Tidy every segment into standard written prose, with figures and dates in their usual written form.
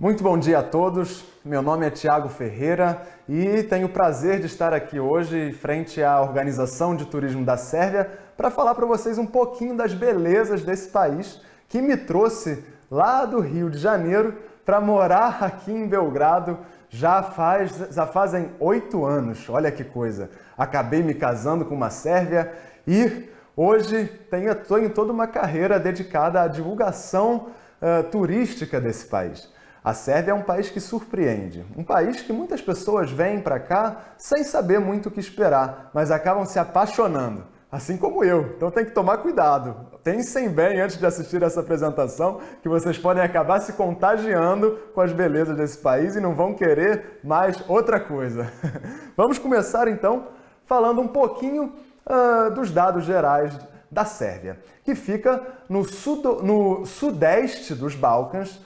Muito bom dia a todos, meu nome é Thiago Ferreira e tenho o prazer de estar aqui hoje frente à Organização de Turismo da Sérvia para falar para vocês um pouquinho das belezas desse país que me trouxe lá do Rio de Janeiro para morar aqui em Belgrado já fazem 8 anos, olha que coisa. Acabei me casando com uma sérvia e hoje tenho toda uma carreira dedicada à divulgação turística desse país. A Sérvia é um país que surpreende, um país que muitas pessoas vêm para cá sem saber muito o que esperar, mas acabam se apaixonando, assim como eu. Então tem que tomar cuidado. Pensem bem antes de assistir essa apresentação, que vocês podem acabar se contagiando com as belezas desse país e não vão querer mais outra coisa. Vamos começar então falando um pouquinho dos dados gerais da Sérvia, que fica no sudeste dos Balcãs,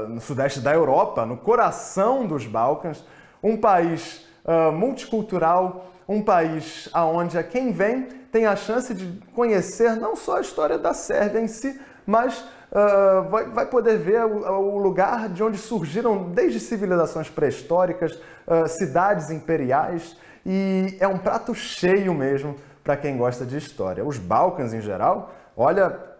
no sudeste da Europa, no coração dos Balcãs, um país multicultural, um país onde quem vem tem a chance de conhecer não só a história da Sérvia em si, mas vai poder ver o lugar de onde surgiram desde civilizações pré-históricas, cidades imperiais, e é um prato cheio mesmo para quem gosta de história. Os Balcãs em geral, olha,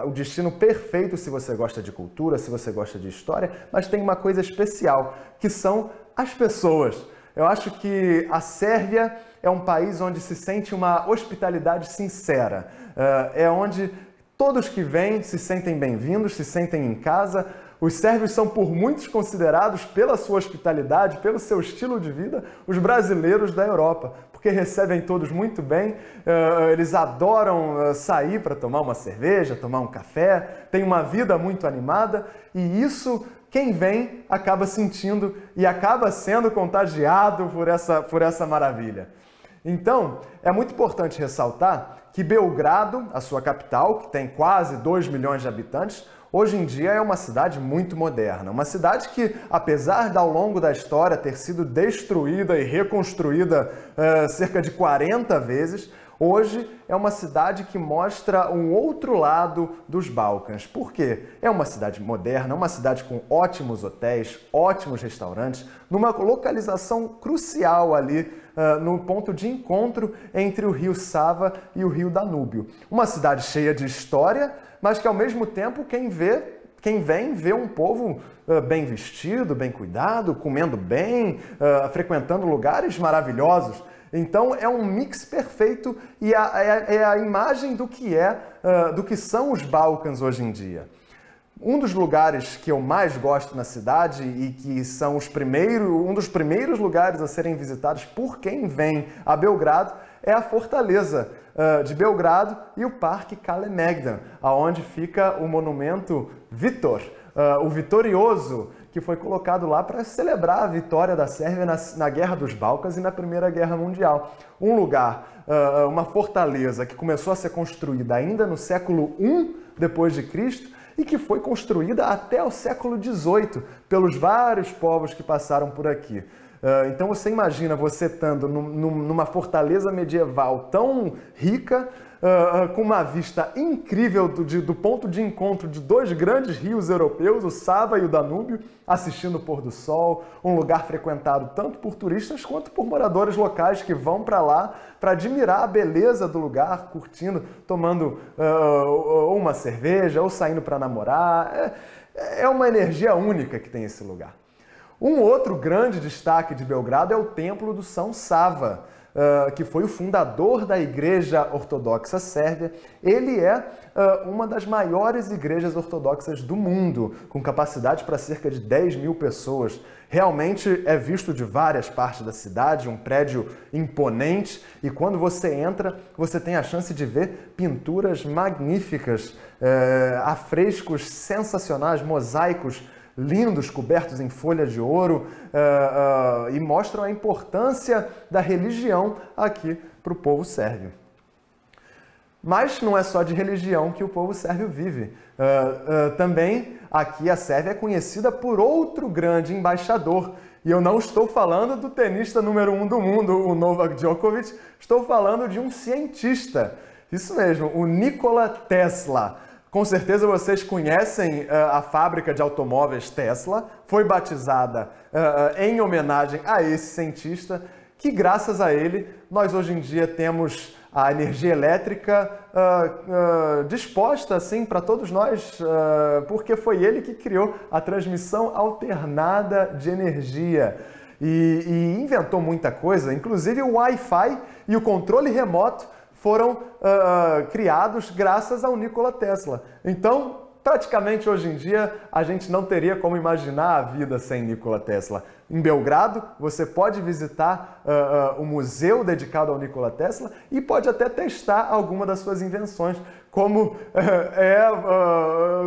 o destino perfeito se você gosta de cultura, se você gosta de história, mas tem uma coisa especial, que são as pessoas. Eu acho que a Sérvia é um país onde se sente uma hospitalidade sincera, é onde todos que vêm se sentem bem-vindos, se sentem em casa. Os sérvios são por muitos considerados, pela sua hospitalidade, pelo seu estilo de vida, os brasileiros da Europa, porque recebem todos muito bem, eles adoram sair para tomar uma cerveja, tomar um café, têm uma vida muito animada e isso quem vem acaba sentindo e acaba sendo contagiado por essa maravilha. Então, é muito importante ressaltar que Belgrado, a sua capital, que tem quase 2 milhões de habitantes, hoje em dia é uma cidade muito moderna, uma cidade que, apesar de ao longo da história ter sido destruída e reconstruída cerca de 40 vezes, hoje é uma cidade que mostra um outro lado dos Balcãs. Por quê? É uma cidade moderna, uma cidade com ótimos hotéis, ótimos restaurantes, numa localização crucial ali no ponto de encontro entre o rio Sava e o rio Danúbio. Uma cidade cheia de história, mas que ao mesmo tempo quem vem vê um povo bem vestido, bem cuidado, comendo bem, frequentando lugares maravilhosos. Então é um mix perfeito e é a imagem do que são os Balcãs hoje em dia. Um dos lugares que eu mais gosto na cidade e que são um dos primeiros lugares a serem visitados por quem vem a Belgrado é a Fortaleza de Belgrado e o Parque Kalemegdan, onde fica o monumento Vitor, o vitorioso, que foi colocado lá para celebrar a vitória da Sérvia na Guerra dos Balcãs e na Primeira Guerra Mundial. Um lugar, uma fortaleza que começou a ser construída ainda no século I depois de Cristo e que foi construída até o século XVIII pelos vários povos que passaram por aqui. Então você imagina você estando numa fortaleza medieval tão rica, com uma vista incrível do ponto de encontro de 2 grandes rios europeus, o Sava e o Danúbio, assistindo o pôr do sol, um lugar frequentado tanto por turistas quanto por moradores locais que vão para lá para admirar a beleza do lugar, curtindo, tomando uma cerveja ou saindo para namorar. É uma energia única que tem esse lugar. Um outro grande destaque de Belgrado é o Templo do São Sava, que foi o fundador da Igreja Ortodoxa Sérvia. Ele é uma das maiores igrejas ortodoxas do mundo, com capacidade para cerca de 10 mil pessoas. Realmente é visto de várias partes da cidade, um prédio imponente, e quando você entra, você tem a chance de ver pinturas magníficas, afrescos sensacionais, mosaicos lindos, cobertos em folhas de ouro, e mostram a importância da religião aqui para o povo sérvio. Mas não é só de religião que o povo sérvio vive. Também aqui a Sérvia é conhecida por outro grande embaixador. E eu não estou falando do tenista número 1 do mundo, o Novak Djokovic, estou falando de um cientista. Isso mesmo, o Nikola Tesla. Com certeza vocês conhecem a fábrica de automóveis Tesla, foi batizada em homenagem a esse cientista, que graças a ele nós hoje em dia temos a energia elétrica disposta assim para todos nós, porque foi ele que criou a transmissão alternada de energia e inventou muita coisa, inclusive o Wi-Fi e o controle remoto foram criados graças ao Nikola Tesla. Então, praticamente hoje em dia, a gente não teria como imaginar a vida sem Nikola Tesla. Em Belgrado, você pode visitar o museu dedicado ao Nikola Tesla e pode até testar alguma das suas invenções, como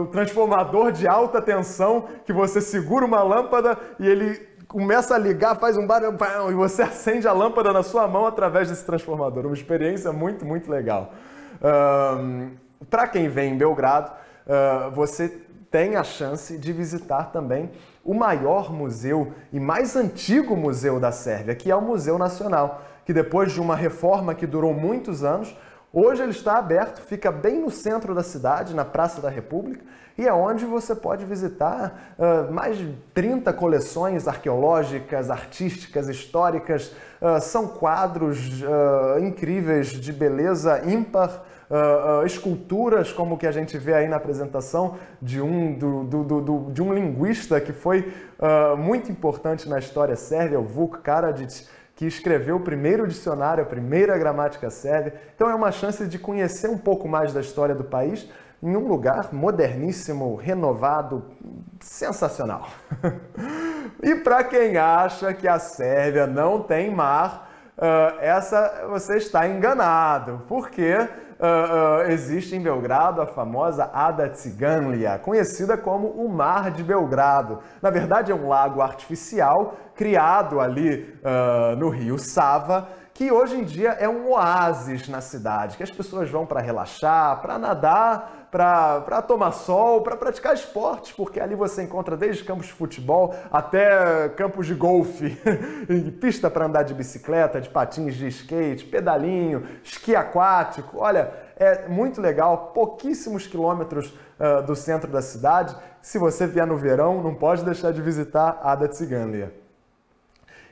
o transformador de alta tensão, que você segura uma lâmpada e ele começa a ligar, faz um barulho e você acende a lâmpada na sua mão através desse transformador. Uma experiência muito, muito legal. Para quem vem em Belgrado, você tem a chance de visitar também o maior museu e mais antigo museu da Sérvia, que é o Museu Nacional, que depois de uma reforma que durou muitos anos, hoje ele está aberto, fica bem no centro da cidade, na Praça da República, e é onde você pode visitar mais de 30 coleções arqueológicas, artísticas, históricas. São quadros incríveis de beleza ímpar, esculturas como que a gente vê aí na apresentação de um linguista que foi muito importante na história sérvia, o Vuk Karadžić, que escreveu o primeiro dicionário, a primeira gramática sérvia. Então é uma chance de conhecer um pouco mais da história do país em um lugar moderníssimo, renovado, sensacional. E para quem acha que a Sérvia não tem mar, você está enganado, porque existe em Belgrado a famosa Ada Ciganlija, conhecida como o Mar de Belgrado. Na verdade é um lago artificial criado ali no rio Sava, que hoje em dia é um oásis na cidade, que as pessoas vão para relaxar, para nadar, para tomar sol, para praticar esportes, porque ali você encontra desde campos de futebol até campos de golfe, pista para andar de bicicleta, de patins de skate, pedalinho, esqui aquático. Olha, é muito legal, pouquíssimos quilômetros do centro da cidade. Se você vier no verão, não pode deixar de visitar Ada Ciganlija.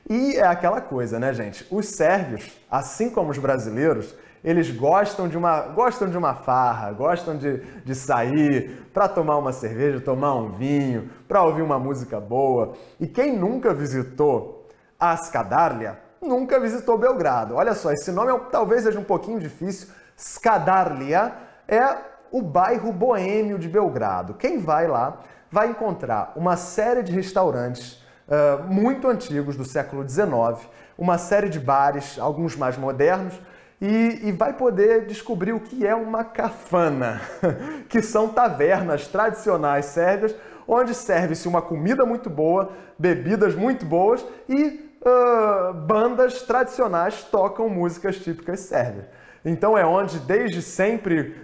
E é aquela coisa, né, gente? Os sérvios, assim como os brasileiros, eles gostam de uma farra, gostam de sair para tomar uma cerveja, tomar um vinho, para ouvir uma música boa. E quem nunca visitou a Skadarlija, nunca visitou Belgrado. Olha só, esse nome talvez seja um pouquinho difícil. Skadarlija é o bairro boêmio de Belgrado. Quem vai lá vai encontrar uma série de restaurantes muito antigos do século XIX, uma série de bares, alguns mais modernos, e vai poder descobrir o que é uma kafana, que são tavernas tradicionais sérvias, onde serve-se uma comida muito boa, bebidas muito boas e bandas tradicionais tocam músicas típicas sérvias. Então é onde desde sempre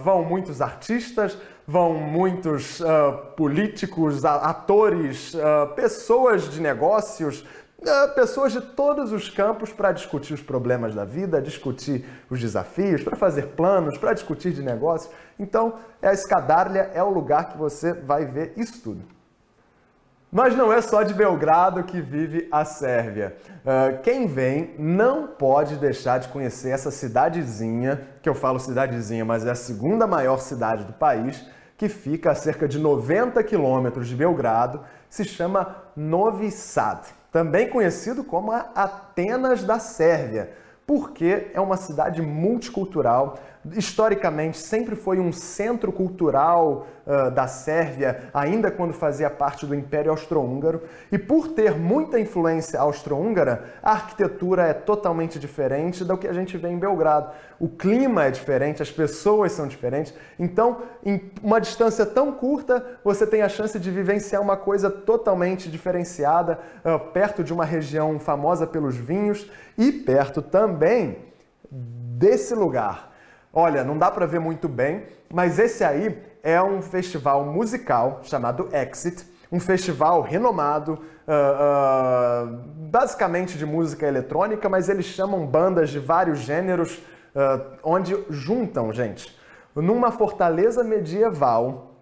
vão muitos artistas, vão muitos políticos, atores, pessoas de negócios, pessoas de todos os campos para discutir os problemas da vida, discutir os desafios, para fazer planos, para discutir de negócios. Então, a Skadarlija é o lugar que você vai ver isso tudo. Mas não é só de Belgrado que vive a Sérvia. Quem vem não pode deixar de conhecer essa cidadezinha, que eu falo cidadezinha, mas é a segunda maior cidade do país, que fica a cerca de 90 quilômetros de Belgrado, se chama Novi Sad, também conhecido como a Atenas da Sérvia, porque é uma cidade multicultural. Historicamente, sempre foi um centro cultural da Sérvia, ainda quando fazia parte do Império Austro-Húngaro. E por ter muita influência austro-húngara, a arquitetura é totalmente diferente do que a gente vê em Belgrado. O clima é diferente, as pessoas são diferentes. Então, em uma distância tão curta, você tem a chance de vivenciar uma coisa totalmente diferenciada, perto de uma região famosa pelos vinhos e perto também desse lugar. Olha, não dá para ver muito bem, mas esse aí é um festival musical chamado Exit, um festival renomado, basicamente de música eletrônica, mas eles chamam bandas de vários gêneros, onde juntam, gente, numa fortaleza medieval,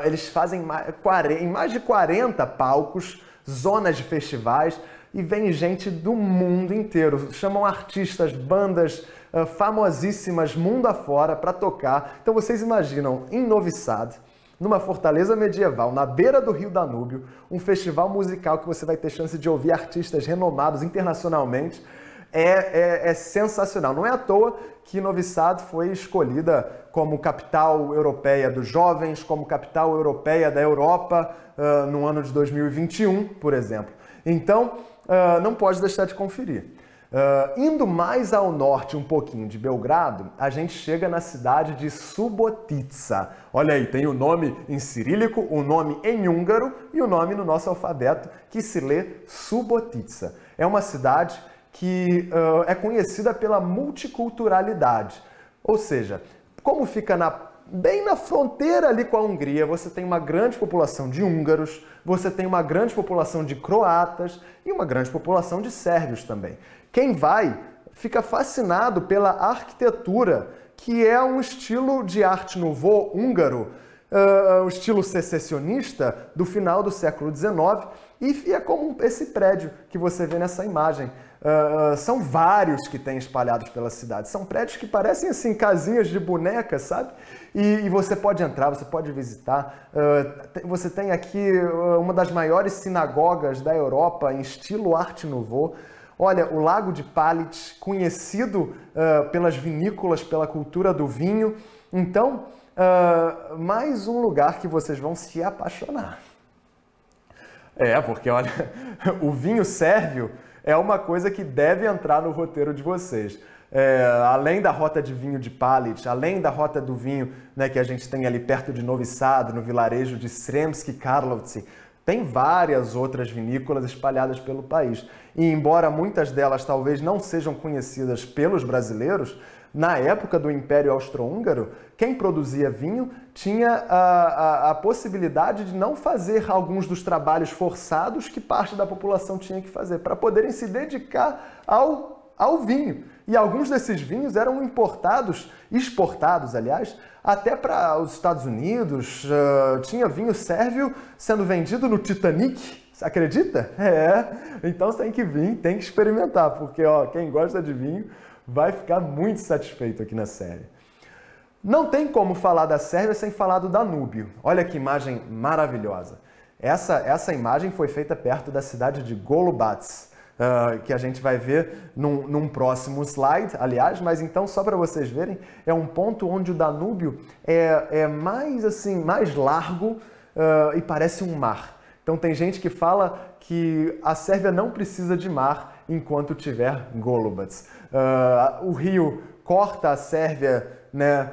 eles fazem em mais de 40 palcos, zonas de festivais, e vem gente do mundo inteiro. Chamam artistas, bandas famosíssimas mundo afora para tocar. Então vocês imaginam, em Novi Sad, numa fortaleza medieval, na beira do rio Danúbio, um festival musical que você vai ter chance de ouvir artistas renomados internacionalmente. É sensacional. Não é à toa que Novi Sad foi escolhida como capital europeia dos jovens, como capital europeia da Europa no ano de 2021, por exemplo. Então, não pode deixar de conferir. Indo mais ao norte um pouquinho de Belgrado, a gente chega na cidade de Subotica. Olha aí, tem o nome em cirílico, o nome em húngaro e o nome no nosso alfabeto, que se lê Subotica. É uma cidade que é conhecida pela multiculturalidade. Ou seja, como fica bem na fronteira ali com a Hungria, você tem uma grande população de húngaros, você tem uma grande população de croatas e uma grande população de sérvios também. Quem vai fica fascinado pela arquitetura, que é um estilo de arte nouveau húngaro, o estilo secessionista do final do século XIX, e é como esse prédio que você vê nessa imagem. São vários que tem espalhados pela cidade. São prédios que parecem assim casinhas de boneca, sabe? E você pode entrar, você pode visitar. Você tem aqui uma das maiores sinagogas da Europa em estilo Arte Nouveau. Olha, o Lago de Palić, conhecido pelas vinícolas, pela cultura do vinho. Então, mais um lugar que vocês vão se apaixonar. Porque olha, o vinho sérvio é uma coisa que deve entrar no roteiro de vocês. Além da rota de vinho de Palić, além da rota do vinho, né, que a gente tem ali perto de Novi Sad, no vilarejo de Sremski Karlovci, tem várias outras vinícolas espalhadas pelo país. E embora muitas delas talvez não sejam conhecidas pelos brasileiros, na época do Império Austro-Húngaro, quem produzia vinho tinha a possibilidade de não fazer alguns dos trabalhos forçados que parte da população tinha que fazer, para poderem se dedicar ao vinho. E alguns desses vinhos eram exportados, aliás, até para os Estados Unidos. Tinha vinho sérvio sendo vendido no Titanic. Você acredita? Então você tem que vir, tem que experimentar, porque quem gosta de vinho vai ficar muito satisfeito aqui na série. Não tem como falar da Sérvia sem falar do Danúbio. Olha que imagem maravilhosa. Essa imagem foi feita perto da cidade de Golubac, que a gente vai ver num próximo slide, aliás, mas então só para vocês verem, é um ponto onde o Danúbio é mais largo e parece um mar. Então tem gente que fala que a Sérvia não precisa de mar enquanto tiver Golubac. O rio corta a Sérvia, né,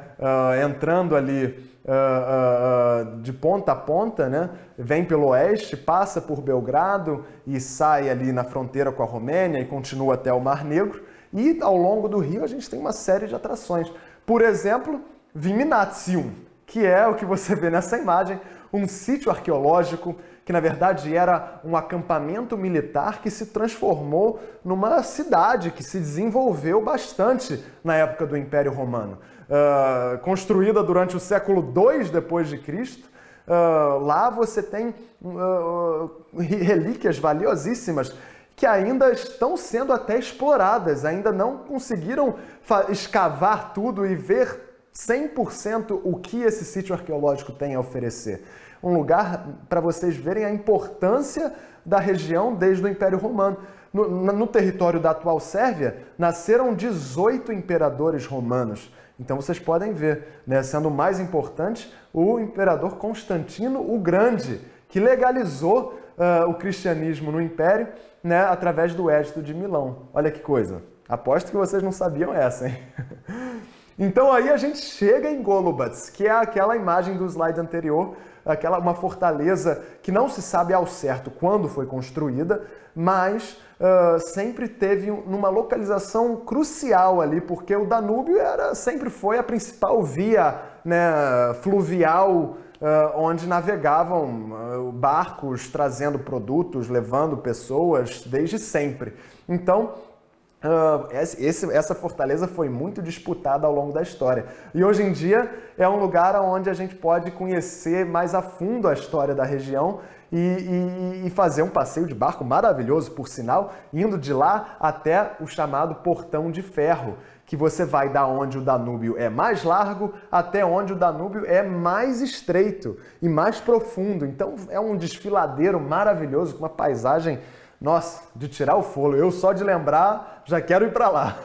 entrando ali de ponta a ponta, né, vem pelo oeste, passa por Belgrado e sai ali na fronteira com a Romênia e continua até o Mar Negro. E ao longo do rio a gente tem uma série de atrações. Por exemplo, Viminacium, que é o que você vê nessa imagem, um sítio arqueológico que na verdade era um acampamento militar que se transformou numa cidade que se desenvolveu bastante na época do Império Romano. Construída durante o século II depois de Cristo, lá você tem relíquias valiosíssimas que ainda estão sendo até exploradas, ainda não conseguiram escavar tudo e ver 100% o que esse sítio arqueológico tem a oferecer. Um lugar para vocês verem a importância da região desde o Império Romano. No território da atual Sérvia, nasceram 18 imperadores romanos. Então vocês podem ver, né, sendo o mais importante, o imperador Constantino o Grande, que legalizou o cristianismo no Império, né, através do Edito de Milão. Olha que coisa. Aposto que vocês não sabiam essa, hein? Então aí a gente chega em Golubac, que é aquela imagem do slide anterior, uma fortaleza que não se sabe ao certo quando foi construída, mas sempre teve uma localização crucial ali, porque o Danúbio sempre foi a principal via, né, fluvial onde navegavam barcos trazendo produtos, levando pessoas desde sempre. Então, Essa fortaleza foi muito disputada ao longo da história. E hoje em dia é um lugar onde a gente pode conhecer mais a fundo a história da região e fazer um passeio de barco maravilhoso, por sinal, indo de lá até o chamado Portão de Ferro, que você vai da onde o Danúbio é mais largo até onde o Danúbio é mais estreito e mais profundo. Então é um desfiladeiro maravilhoso, com uma paisagem, nossa, de tirar o fôlego. Eu só de lembrar já quero ir para lá.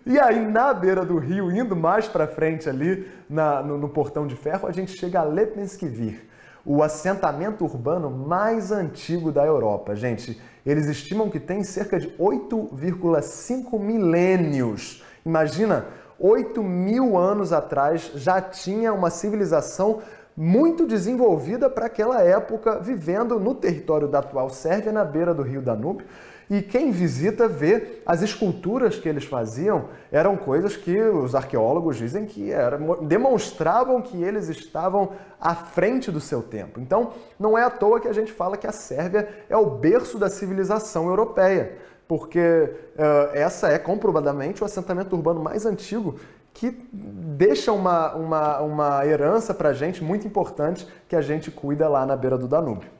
E aí na beira do rio, indo mais para frente ali no Portão de Ferro, a gente chega a Lepenskivir, o assentamento urbano mais antigo da Europa. Gente, eles estimam que tem cerca de 8,5 milênios. Imagina, 8.000 anos atrás já tinha uma civilização muito desenvolvida para aquela época, vivendo no território da atual Sérvia, na beira do rio Danúbio. E quem visita vê as esculturas que eles faziam, eram coisas que os arqueólogos dizem que demonstravam que eles estavam à frente do seu tempo. Então, não é à toa que a gente fala que a Sérvia é o berço da civilização europeia, porque essa é comprovadamente o assentamento urbano mais antigo, que deixa uma herança para a gente muito importante que a gente cuida lá na beira do Danúbio.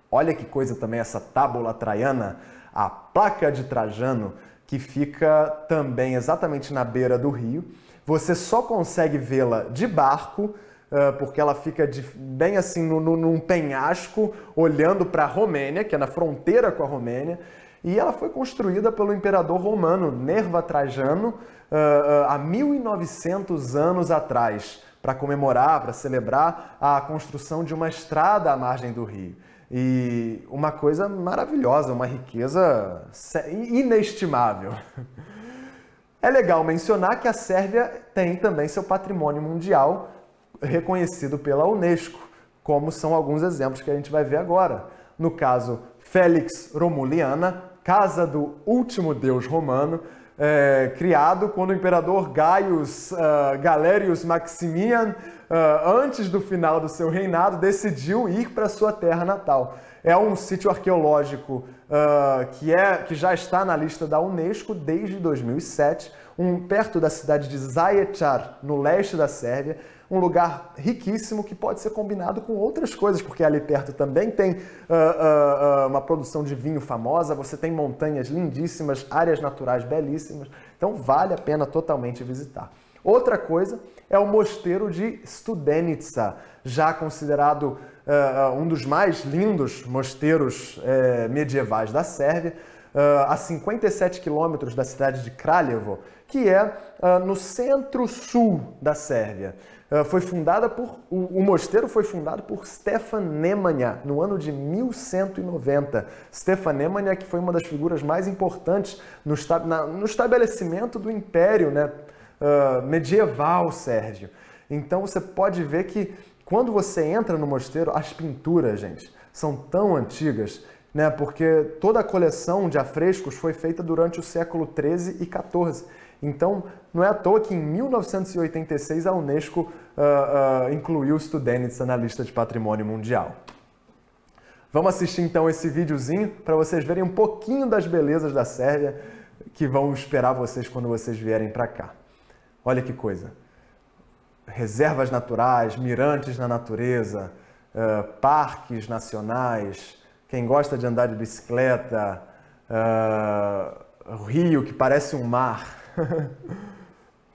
Olha que coisa também essa tábula traiana, a placa de Trajano, que fica também exatamente na beira do rio. Você só consegue vê-la de barco, porque ela fica bem assim num penhasco, olhando para a Romênia, que é na fronteira com a Romênia, e ela foi construída pelo imperador romano Nerva Trajano há 1900 anos atrás, para comemorar, para celebrar a construção de uma estrada à margem do rio. E uma coisa maravilhosa, uma riqueza inestimável. É legal mencionar que a Sérvia tem também seu patrimônio mundial reconhecido pela Unesco, como são alguns exemplos que a gente vai ver agora. No caso, Felix Romuliana, casa do último deus romano, criado quando o imperador Gaius Galerius Maximian, antes do final do seu reinado, decidiu ir para sua terra natal. É um sítio arqueológico que já está na lista da Unesco desde 2007, perto da cidade de Zaječar, no leste da Sérvia, um lugar riquíssimo que pode ser combinado com outras coisas, porque ali perto também tem uma produção de vinho famosa, você tem montanhas lindíssimas, áreas naturais belíssimas, então vale a pena totalmente visitar. Outra coisa é o mosteiro de Studenica, já considerado um dos mais lindos mosteiros medievais da Sérvia, a 57 quilômetros da cidade de Kraljevo, que é no centro-sul da Sérvia. O mosteiro foi fundado por Stefan Nemanja no ano de 1190. Stefan Nemanja, que foi uma das figuras mais importantes no estabelecimento do Império medieval sérvio. Então você pode ver que quando você entra no mosteiro, as pinturas, gente, são tão antigas, né? Porque toda a coleção de afrescos foi feita durante o século XIII e XIV. Então, não é à toa que em 1986 a Unesco incluiu Studenica na lista de patrimônio mundial. Vamos assistir então esse videozinho para vocês verem um pouquinho das belezas da Sérvia que vão esperar vocês quando vocês vierem para cá. Olha que coisa! Reservas naturais, mirantes na natureza, parques nacionais, quem gosta de andar de bicicleta, o rio que parece um mar.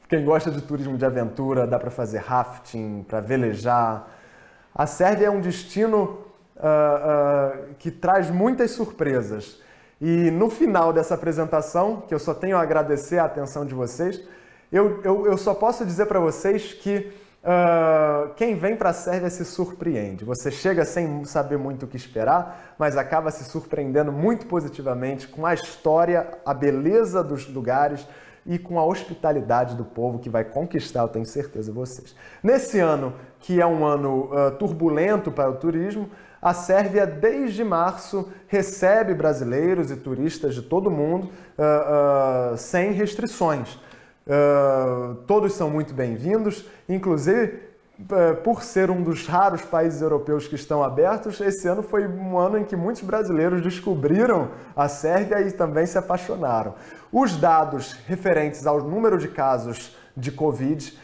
Quem gosta de turismo de aventura, dá para fazer rafting, para velejar. A Sérvia é um destino que traz muitas surpresas. E no final dessa apresentação, que eu só tenho a agradecer a atenção de vocês, eu só posso dizer para vocês que quem vem para a Sérvia se surpreende. Você chega sem saber muito o que esperar, mas acaba se surpreendendo muito positivamente com a história, a beleza dos lugares e com a hospitalidade do povo que vai conquistar, eu tenho certeza, vocês. Nesse ano, que é um ano turbulento para o turismo, a Sérvia, desde março, recebe brasileiros e turistas de todo o mundo sem restrições. Todos são muito bem-vindos, inclusive por ser um dos raros países europeus que estão abertos, esse ano foi um ano em que muitos brasileiros descobriram a Sérvia e também se apaixonaram. Os dados referentes ao número de casos de Covid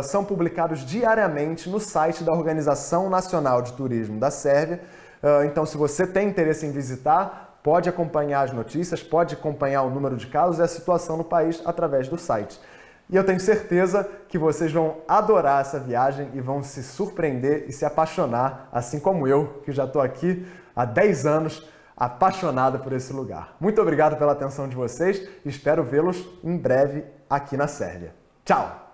são publicados diariamente no site da Organização Nacional de Turismo da Sérvia. Então, se você tem interesse em visitar, pode acompanhar as notícias, pode acompanhar o número de casos e a situação no país através do site. E eu tenho certeza que vocês vão adorar essa viagem e vão se surpreender e se apaixonar, assim como eu, que já estou aqui há 10 anos, apaixonado por esse lugar. Muito obrigado pela atenção de vocês e espero vê-los em breve aqui na Sérvia. Tchau!